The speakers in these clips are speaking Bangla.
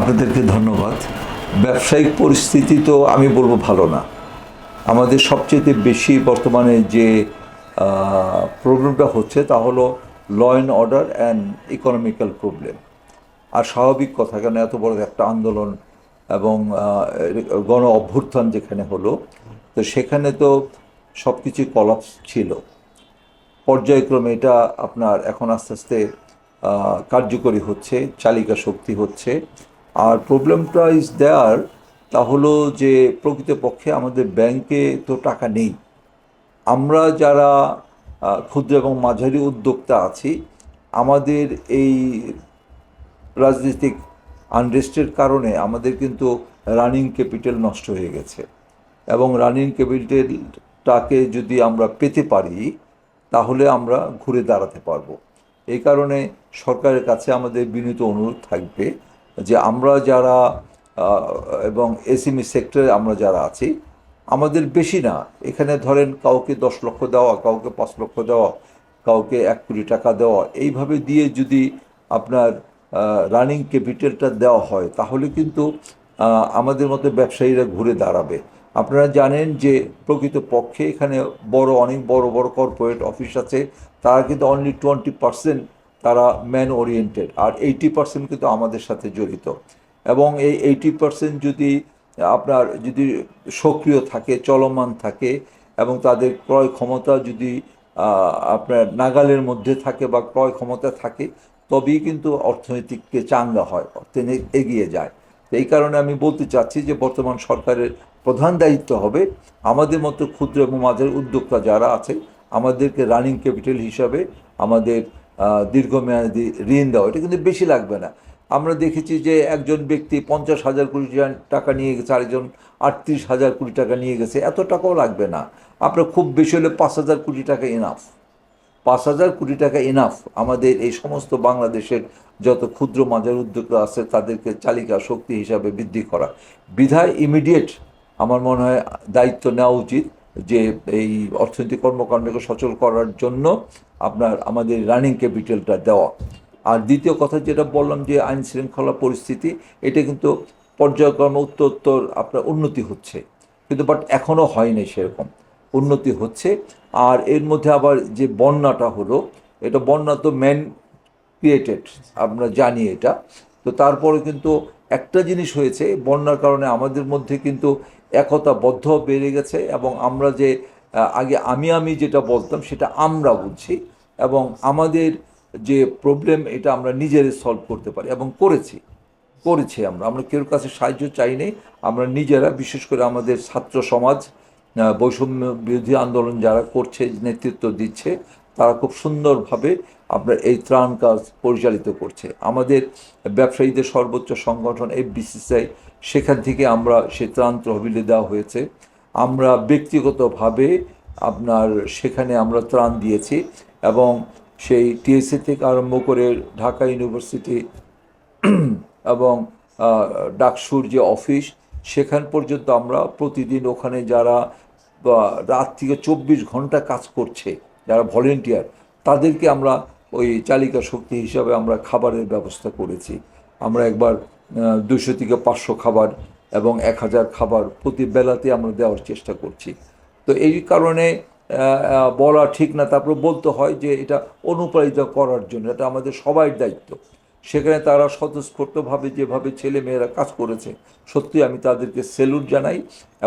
আপনাদেরকে ধন্যবাদ। ব্যবসায়িক পরিস্থিতি তো আমি বলবো ভালো না। আমাদের সবচেয়ে বেশি বর্তমানে যে প্রবলেমটা হচ্ছে তা হলো law and order and economical problem. আর স্বাভাবিক কথা, কেন এত বড় একটা আন্দোলন এবং গণ অভ্যুত্থান যেখানে হলো, তো সেখানে তো সব কিছুই কলাপস ছিল। পর্যায়ক্রমে এটা আপনার এখন আস্তে আস্তে কার্যকরী হচ্ছে, চালিকা শক্তি হচ্ছে। আর প্রবলেমটা ইজ দেয়ার, তা হলো যে প্রকৃতপক্ষে আমাদের ব্যাংকে তো টাকা নেই। আমরা যারা ক্ষুদ্র এবং মাঝারি উদ্যোক্তা আছি, আমাদের এই রাজনৈতিক আনরেস্টের কারণে আমাদের কিন্তু রানিং ক্যাপিটাল নষ্ট হয়ে গেছে। এবং রানিং ক্যাপিটালটাকে যদি আমরা পেতে পারি, তাহলে আমরা ঘুরে দাঁড়াতে পারবো। এই কারণে সরকারের কাছে আমাদের বিনীত অনুরোধ থাকবে যে আমরা যারা এবং এসএমই সেক্টরে আমরা যারা আছি, আমাদের বেশি না, এখানে ধরেন কাউকে 10 লক্ষ দেওয়া, কাউকে 5 লক্ষ দেওয়া, কাউকে 1 কোটি টাকা দেওয়া, এইভাবে দিয়ে যদি আপনার রানিং ক্যাপিটালটা দেওয়া হয়, তাহলে কিন্তু আমাদের মতো ব্যবসায়ীরা ঘুরে দাঁড়াবে। আপনারা জানেন যে প্রকৃতপক্ষে এখানে অনেক বড় বড় কর্পোরেট অফিস আছে, তারা কিন্তু অনলি 20% তারা ম্যান ওরিয়েন্টেড, আর 80% কিন্তু আমাদের সাথে জড়িত। এবং এই 80% যদি যদি সক্রিয় থাকে, চলমান থাকে, এবং তাদের ক্রয় ক্ষমতা যদি আপনার নাগালের মধ্যে থাকে বা ক্রয় ক্ষমতা থাকে, তবেই কিন্তু অর্থনীতিকে চাঙ্গা হয়, অর্থনীতি এগিয়ে যায়। তো এই কারণে আমি বলতে চাচ্ছি যে বর্তমান সরকারের প্রধান দায়িত্ব হবে আমাদের মতো ক্ষুদ্র এবং মাঝারি উদ্যোক্তা যারা আছে, আমাদেরকে রানিং ক্যাপিটাল হিসাবে আমাদের দীর্ঘমেয়াদী ঋণ দেওয়া। এটা কিন্তু বেশি লাগবে না। আমরা দেখেছি যে একজন ব্যক্তি 50,000 কোটি টাকা নিয়ে গেছে, আরেকজন 38,000 কোটি টাকা নিয়ে গেছে, এত টাকাও লাগবে না। আপনার খুব বেশি হলে 5,000 কোটি টাকা ইনাফ। 5,000 কোটি টাকা ইনাফ আমাদের এই সমস্ত বাংলাদেশের যত ক্ষুদ্র মাঝারি উদ্যোক্তা আছে তাদেরকে চালিকা শক্তি হিসাবে বৃদ্ধি করা। বিধায় ইমিডিয়েট আমার মনে হয় দায়িত্ব নেওয়া উচিত যে এই অর্থনৈতিক কর্মকাণ্ডকে সচল করার জন্য আমাদের রানিং ক্যাপিটালটা দেওয়া। আর দ্বিতীয় কথা যেটা বললাম যে আইন শৃঙ্খলা পরিস্থিতি, এটা কিন্তু পর্যায়ক্রমে উত্তর আপনার উন্নতি হচ্ছে, কিন্তু বাট এখনও হয়নি সেরকম উন্নতি হচ্ছে। আর এর মধ্যে আবার যে বন্যাটা হলো, এটা বন্যা তো ম্যান ক্রিয়েটেড, আমরা জানি এটা। তো তারপরে কিন্তু একটা জিনিস হয়েছে, বন্যার কারণে আমাদের মধ্যে কিন্তু একতাবদ্ধ বেড়ে গেছে, এবং আমরা যে আগে আমি যেটা বলতাম সেটা আমরা বলছি, এবং আমাদের যে প্রবলেম এটা আমরা নিজেরাই সলভ করতে পারি এবং করেছি আমরা কেউর কাছে সাহায্য চাইনি। আমরা নিজেরা, বিশেষ করে আমাদের ছাত্র সমাজ, বৈষম্য বিরোধী আন্দোলন যারা করছে, নেতৃত্ব দিচ্ছে, তারা খুব সুন্দরভাবে আপনার এই ত্রাণ কাজ পরিচালিত করছে। আমাদের ব্যবসায়ীদের সর্বোচ্চ সংগঠন এফবিসিসিআই, সেখান থেকে আমরা সেই ত্রাণ তহবিলে দেওয়া হয়েছে। আমরা ব্যক্তিগতভাবে সেখানে আমরা ত্রাণ দিয়েছি, এবং সেই টিএসসি থেকে আরম্ভ করে ঢাকা ইউনিভার্সিটি এবং ডাকসুর যে অফিস, সেখান পর্যন্ত আমরা প্রতিদিন ওখানে যারা রাত থেকে 24 ঘন্টা কাজ করছে, যারা ভলেন্টিয়ার, তাদেরকে আমরা ওই চালিকা শক্তি হিসাবে আমরা খাবারের ব্যবস্থা করেছি। আমরা একবার 200 থেকে 500 খাবার এবং 1000 খাবার প্রতি বেলাতে আমরা দেওয়ার চেষ্টা করছি। তো এই কারণে বলা ঠিক না, তারপর বলতে হয় যে এটা অনুপ্রাণিত করার জন্য, এটা আমাদের সবার দায়িত্ব। সেখানে তারা স্বতঃস্ফূর্তভাবে যেভাবে ছেলে মেয়েরা কাজ করেছে, সত্যি আমি তাদেরকে স্যালুট জানাই।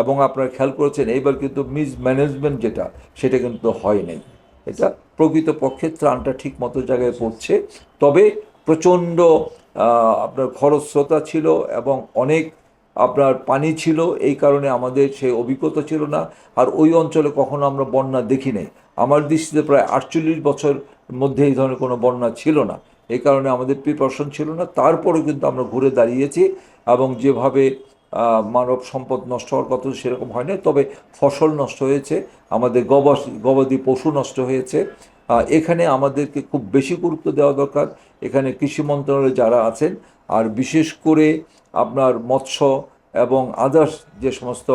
এবং আপনারা খেয়াল করেছেন এইবার কিন্তু মিসম্যানেজমেন্ট যেটা, সেটা কিন্তু হয় নাই। এটা প্রকৃতপক্ষে ত্রাণটা ঠিক মতো জায়গায় পড়ছে। তবে প্রচণ্ড আপনার খরস্রোতা ছিল, এবং অনেক পানি ছিল, এই কারণে আমাদের সেই অভিজ্ঞতা ছিল না। আর ওই অঞ্চলে কখনো আমরা বন্যা দেখি নাই। আমার দৃষ্টিতে প্রায় 48 বছর মধ্যে এই ধরনের কোনো বন্যা ছিল না। এই কারণে আমাদের প্রিপারেশন ছিল না, তারপরেও কিন্তু আমরা ঘুরে দাঁড়িয়েছি। এবং যেভাবে মানব সম্পদ নষ্ট হওয়ার কথা সেরকম হয় না, তবে ফসল নষ্ট হয়েছে, আমাদের গবাদি পশু নষ্ট হয়েছে। এখানে আমাদেরকে খুব বেশি গুরুত্ব দেওয়া দরকার, এখানে কৃষি মন্ত্রণালয়ে যারা আছেন, আর বিশেষ করে মৎস্য এবং আদার্স যে সমস্ত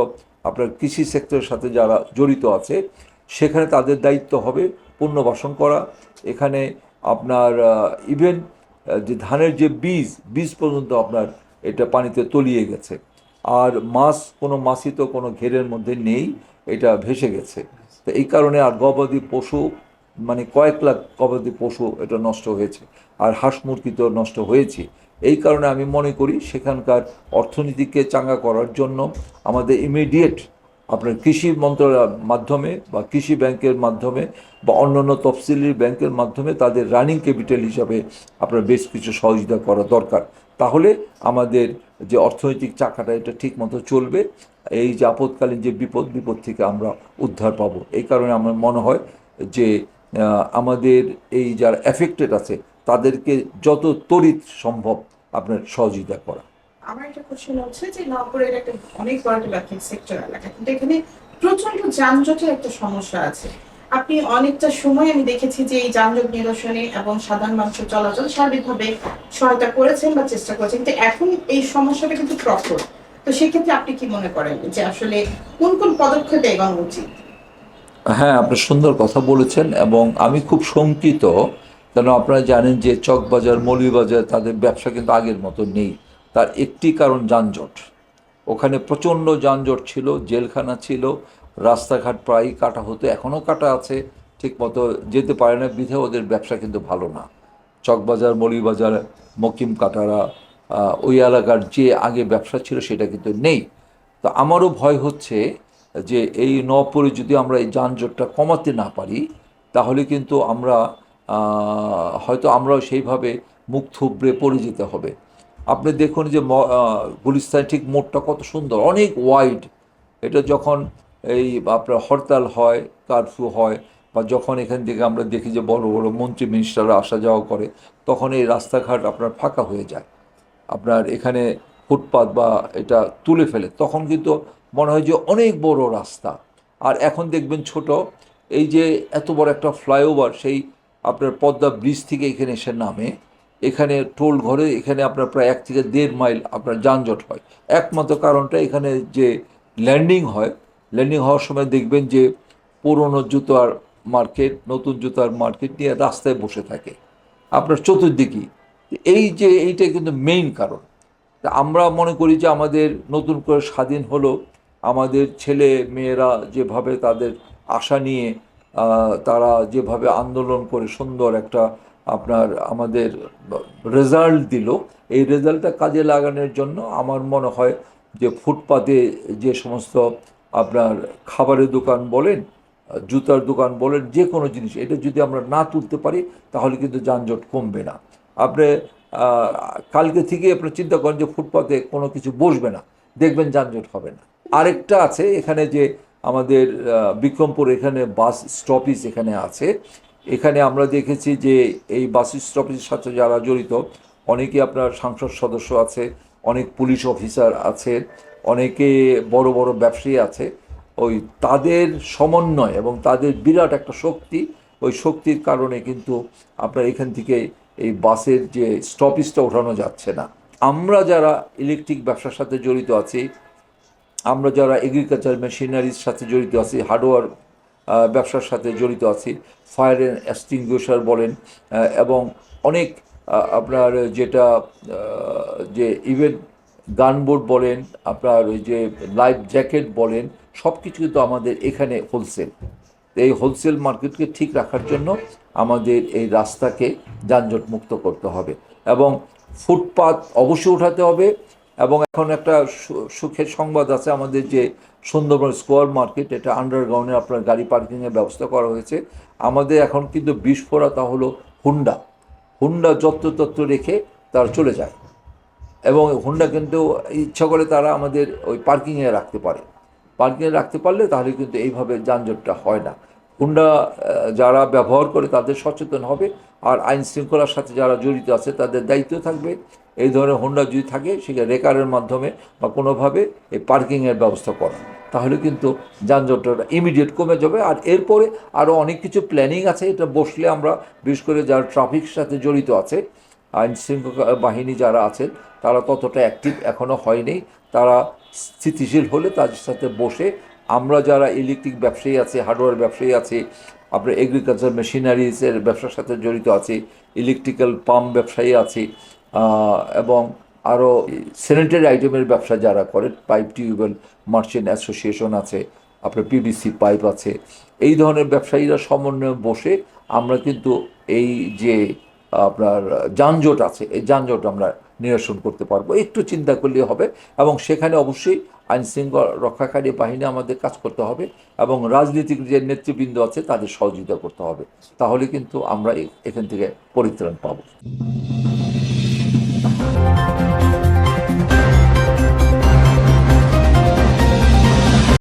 কৃষি সেক্টরের সাথে যারা জড়িত আছে, সেখানে তাদের দায়িত্ব হবে পুনর্বাসন করা। এখানে ইভেন যে ধানের যে বীজ পর্যন্ত এটা পানিতে তলিয়ে গেছে। আর কোনো মাছই তো কোনো ঘেরের মধ্যে নেই, এটা ভেসে গেছে। তো এই কারণে আর গবাদি পশু মানে কয়েক লাখ গবাদি পশু এটা নষ্ট হয়েছে, আর হাঁস মুরগি তো নষ্ট হয়েছে। এই কারণে আমি মনে করি সেখানকার অর্থনীতিকে চাঙ্গা করার জন্য আমাদের ইমিডিয়েট আপনার কৃষি মন্ত্রণালয়ের মাধ্যমে বা কৃষি ব্যাংকের মাধ্যমে বা অন্যান্য তফসিলি ব্যাংকের মাধ্যমে তাদের রানিং ক্যাপিটাল হিসাবে আপনার বেশ কিছু সহযোগিতা করা দরকার। তাহলে আমাদের যে অর্থনৈতিক চাকাটা এটা ঠিক মতো চলবে, এই যে আপৎকালীন যে বিপদ থেকে আমরা উদ্ধার পাবো। এই কারণে আমার মনে হয় যে আমাদের এই যারা এফেক্টেড আছে তাদেরকে যত তড়িৎ সম্ভব আপনার সহযোগিতা করা। আমার একটা কোশ্চেন হচ্ছে যে নগরের একটা অনেক বড় একটা ব্যবসায়িক সেক্টর এলাকা, কিন্তু এখানে প্রচন্ড যানজটের একটা সমস্যা আছে। আপনি অনেকটা সময় আমি দেখেছি যে এই যানজট নিরসনে এবং সাধারণ মানুষের চলাচল সার্বিকভাবে সহায়তা করেছেন বা চেষ্টা করেছেন, কিন্তু এখন এই সমস্যাটা কিন্তু প্রকট। তো সেক্ষেত্রে আপনি কি মনে করেন যে আসলে কোন কোন পদক্ষেপে এগোনো উচিত? হ্যাঁ, আপনি সুন্দর কথা বলেছেন এবং আমি খুব শঙ্কিত। কেন আপনারা জানেন যে চকবাজার মৌলভীবাজার তাদের ব্যবসা কিন্তু আগের মতো নেই। তার একটি কারণ যানজট। ওখানে প্রচণ্ড যানজট ছিল, জেলখানা ছিল, রাস্তাঘাট প্রায়ই কাটা হতো, এখনও কাটা আছে, ঠিকমতো যেতে পারে না, বিধে ওদের ব্যবসা কিন্তু ভালো না। চকবাজার মৌলভীবাজার মকিম কাটারা ওই এলাকার যে আগে ব্যবসা ছিল সেটা কিন্তু নেই। তো আমারও ভয় হচ্ছে যে এই নওয়াবপুরে যদি আমরা এই যানজটটা কমাতে না পারি তাহলে কিন্তু আমরা হয়তো আমরাও সেইভাবে মুখ থুবড়ে পড়ে যেতে হবে। আপনি দেখুন যে গুলিস্তান ঠিক মোড়টা কত সুন্দর, অনেক ওয়াইড। এটা যখন এই আপনার হরতাল হয়, কারফিউ হয়, বা যখন এখান থেকে আমরা দেখি যে বড় বড় মন্ত্রী মিনিস্টাররা আসা যাওয়া করে, তখন এই রাস্তাঘাট আপনার ফাঁকা হয়ে যায়। আপনার এখানে ফুটপাত বা এটা তুলে ফেলে, তখন কিন্তু মনে হয় যে অনেক বড় রাস্তা। আর এখন দেখবেন ছোট, এই যে এত বড় একটা ফ্লাইওভার, সেই আপনার পদ্মা ব্রিজ থেকে এখানে এসে নামে, এখানে টোল ঘরে এখানে আপনার প্রায় 1 থেকে 1.5 মাইল আপনার যানজট হয়। একমাত্র কারণটা এখানে যে ল্যান্ডিং হয়, ল্যান্ডিং হওয়ার সময় দেখবেন যে পুরনো জুতার মার্কেট, নতুন জুতার মার্কেট নিয়ে রাস্তায় বসে থাকে আপনার চতুর্দিকেই। এইটাই কিন্তু মেইন কারণ। তা আমরা মনে করি যে আমাদের নতুন করে স্বাধীন হলো, আমাদের ছেলে মেয়েরা যেভাবে তাদের আশা নিয়ে তারা যেভাবে আন্দোলন করে সুন্দর একটা আপনার আমাদের রেজাল্ট দিল, এই রেজাল্টটা কাজে লাগানোর জন্য আমার মনে হয় যে ফুটপাতে যে সমস্ত আপনার খাবারের দোকান বলেন, জুতার দোকান বলেন, যে কোনো জিনিস এটা যদি আমরা না তুলতে পারি তাহলে কিন্তু যানজট কমবে না। আপনি কালকে থেকে আপনি চিন্তা করেন যে ফুটপাতে কোনো কিছু বসবে না, দেখবেন যানজট হবে না। আরেকটা আছে এখানে যে আমাদের বিক্রমপুর এখানে বাস স্টপেজ এখানে আছে, এখানে আমরা দেখেছি যে এই বাস স্টপেজের সাথে যারা জড়িত অনেকে আপনার সংসদ সদস্য আছে, অনেক পুলিশ অফিসার আছে, অনেকে বড় বড় ব্যবসায়ী আছে। ওই তাদের সমন্বয় এবং তাদের বিরাট একটা শক্তি, ওই শক্তির কারণে কিন্তু আপনার এখান থেকে এই বাসের যে স্টপেজটা ওঠানো যাচ্ছে না। আমরা যারা ইলেকট্রিক ব্যবসার সাথে জড়িত আছি, আমরা যারা এগ্রিকালচার মেশিনারির সাথে জড়িত আছি, হার্ডওয়্যার ব্যবসার সাথে জড়িত আছি, ফায়ার অ্যান্ড এক্সটিংগুইশার বলেন এবং অনেক আপনার যেটা যে ইভেন গানবোর্ড বলেন, আপনার ওই যে লাইফ জ্যাকেট বলেন, সব কিছু কিন্তু আমাদের এখানে হোলসেল। এই হোলসেল মার্কেটকে ঠিক রাখার জন্য আমাদের এই রাস্তাকে যানজট মুক্ত করতে হবে এবং ফুটপাত অবশ্যই উঠাতে হবে। এবং এখন একটা সুখের সংবাদ আছে, আমাদের যে সুন্দরবন স্কোয়ার মার্কেট, এটা আন্ডারগ্রাউন্ডে আপনার গাড়ি পার্কিংয়ের ব্যবস্থা করা হয়েছে। আমাদের এখন কিন্তু বিস্ফোরতা হলো হুন্ডা, হুন্ডা যত্রতত্র রেখে তারা চলে যায় এবং হুন্ডা কিন্তু ইচ্ছা করে তারা আমাদের ওই পার্কিংয়ে রাখতে পারে। পার্কিংয়ে রাখতে পারলে তাহলে কিন্তু এইভাবে যানজটটা হয় না। হুন্ডা যারা ব্যবহার করে তাদের সচেতন হবে, আর আইন শৃঙ্খলার সাথে যারা জড়িত আছে তাদের দায়িত্ব থাকবে এই ধরনের হুন্ডা যদি থাকে সেটা রেকারের মাধ্যমে বা কোনোভাবে এই পার্কিংয়ের ব্যবস্থা করা, তাহলে কিন্তু যানজটটা ইমিডিয়েট কমে যাবে। আর এরপরে আরও অনেক কিছু প্ল্যানিং আছে, এটা বসলে আমরা বিশেষ করে যারা ট্রাফিক সাথে জড়িত আছে, আইন শৃঙ্খলা বাহিনী যারা আছেন তারা ততটা অ্যাক্টিভ এখনও হয়নি। তারা স্থিতিশীল হলে তাদের সাথে বসে আমরা যারা ইলেকট্রিক ব্যবসায়ী আছে, হার্ডওয়্যার ব্যবসায়ী আছে, আপনার এগ্রিকালচার মেশিনারিজের ব্যবসার সাথে জড়িত আছে, ইলেকট্রিক্যাল পাম্প ব্যবসায়ী আছে এবং আরও স্যানিটারি আইটেমের ব্যবসা যারা করে, পাইপ টিউবওয়েল মার্চেন্ট অ্যাসোসিয়েশন আছে, আপনার পিভিসি পাইপ আছে, এই ধরনের ব্যবসায়ীরা সমন্বয়ে বসে আমরা কিন্তু এই যে আপনার যানজট আছে, এই যানজট আমরা নিরসন করতে পারবো। একটু চিন্তা করলেই হবে, এবং সেখানে অবশ্যই আইনশৃঙ্খলা রক্ষাকারী বাহিনী আমাদের কাজ করতে হবে, এবং রাজনীতিক যে নেতৃবৃন্দ আছে তাদের সহযোগিতা করতে হবে। তাহলে কিন্তু আমরা এখান থেকে পরিত্রাণ পাবো।